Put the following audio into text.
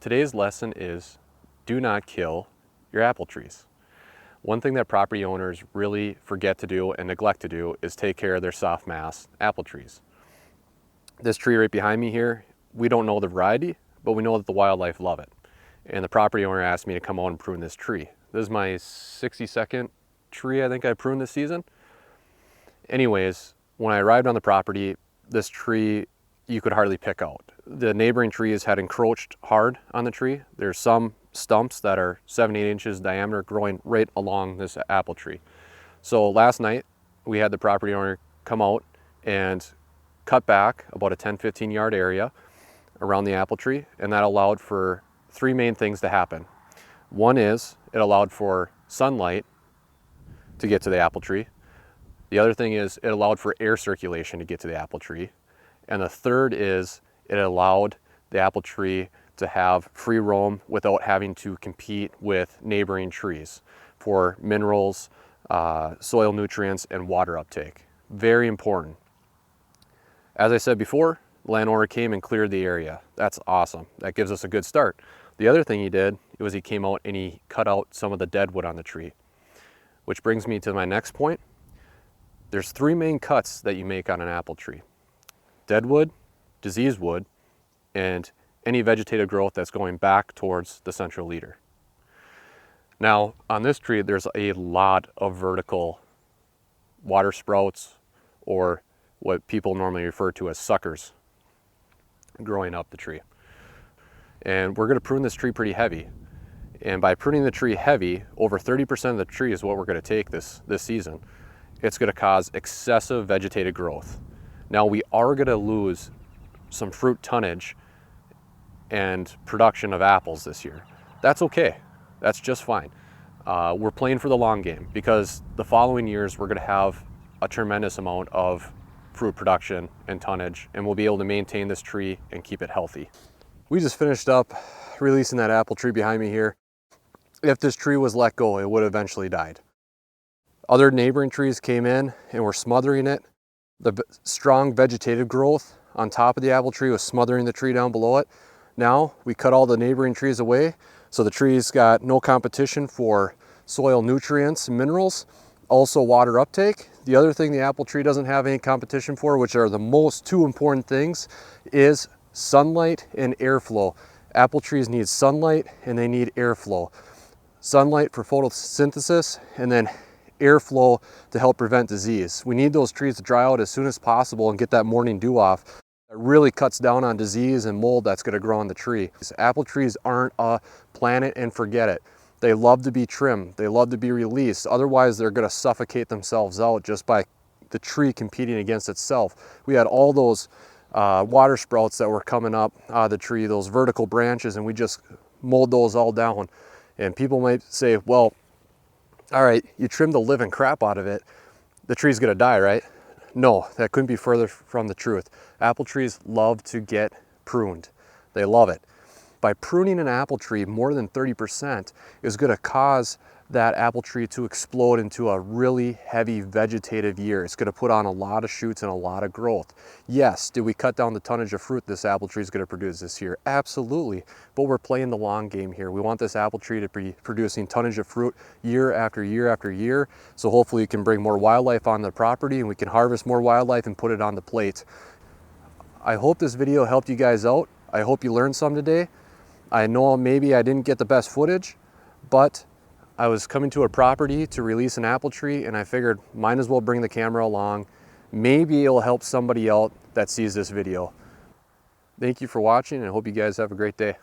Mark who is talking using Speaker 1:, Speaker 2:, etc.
Speaker 1: Today's lesson is do not kill your apple trees. One thing that property owners really forget to do and neglect to do is take care of their soft mass apple trees. This tree right behind me here, we don't know the variety, but we know that the wildlife love it. And the property owner asked me to come out and prune this tree. This is my 62nd tree I think I pruned this season. Anyways, when I arrived on the property, this tree you could hardly pick out. The neighboring trees had encroached hard on the tree. There's some stumps that are 7-8 inches diameter growing right along this apple tree. So last night we had the property owner come out and cut back about a 10-15 yard area around the apple tree, and that allowed for three main things to happen. One is it allowed for sunlight to get to the apple tree. The other thing is it allowed for air circulation to get to the apple tree. And the third is it allowed the apple tree to have free roam without having to compete with neighboring trees for minerals, soil nutrients, and water uptake. Very important. As I said before, the landowner came and cleared the area. That's awesome. That gives us a good start. The other thing he did was he came out and he cut out some of the dead wood on the tree, which brings me to my next point. There's three main cuts that you make on an apple tree: dead wood, diseased wood, and any vegetative growth that's going back towards the central leader. Now, on this tree, there's a lot of vertical water sprouts, or what people normally refer to as suckers, growing up the tree. And we're going to prune this tree pretty heavy. And by pruning the tree heavy, over 30% of the tree is what we're going to take this season. It's going to cause excessive vegetative growth. Now, we are going to lose some fruit tonnage and production of apples this year. That's okay. That's just fine. We're playing for the long game, because the following years we're going to have a tremendous amount of fruit production and tonnage, and we'll be able to maintain this tree and keep it healthy. We just finished up releasing that apple tree behind me here. If this tree was let go, it would have eventually died. Other neighboring trees came in and were smothering it. The strong vegetative growth on top of the apple tree was smothering the tree down below it. Now we cut all the neighboring trees away, so the tree's got no competition for soil nutrients and minerals, also water uptake. The other thing the apple tree doesn't have any competition for, which are the two important things, is sunlight and airflow. Apple trees need sunlight and they need airflow. Sunlight for photosynthesis, and then airflow to help prevent disease. We need those trees to dry out as soon as possible and get that morning dew off. That really cuts down on disease and mold that's going to grow on the tree. Apple trees aren't a plant it and forget it. They love to be trimmed. They love to be released. Otherwise, they're going to suffocate themselves out just by the tree competing against itself. We had all those water sprouts that were coming up out of the tree, those vertical branches, and we just mowed those all down. And people might say, well, all right, you trimmed the living crap out of it, the tree's gonna die, right? No, that couldn't be further from the truth. Apple trees love to get pruned. They love it. By pruning an apple tree more than 30% is gonna cause that apple tree to explode into a really heavy vegetative year. It's gonna put on a lot of shoots and a lot of growth. Yes, did we cut down the tonnage of fruit this apple tree is gonna produce this year? Absolutely, but we're playing the long game here. We want this apple tree to be producing tonnage of fruit year after year after year, so hopefully we can bring more wildlife on the property and we can harvest more wildlife and put it on the plate. I hope this video helped you guys out. I hope you learned some today. I know maybe I didn't get the best footage, but I was coming to a property to release an apple tree, and I figured might as well bring the camera along. Maybe it'll help somebody out that sees this video. Thank you for watching, and I hope you guys have a great day.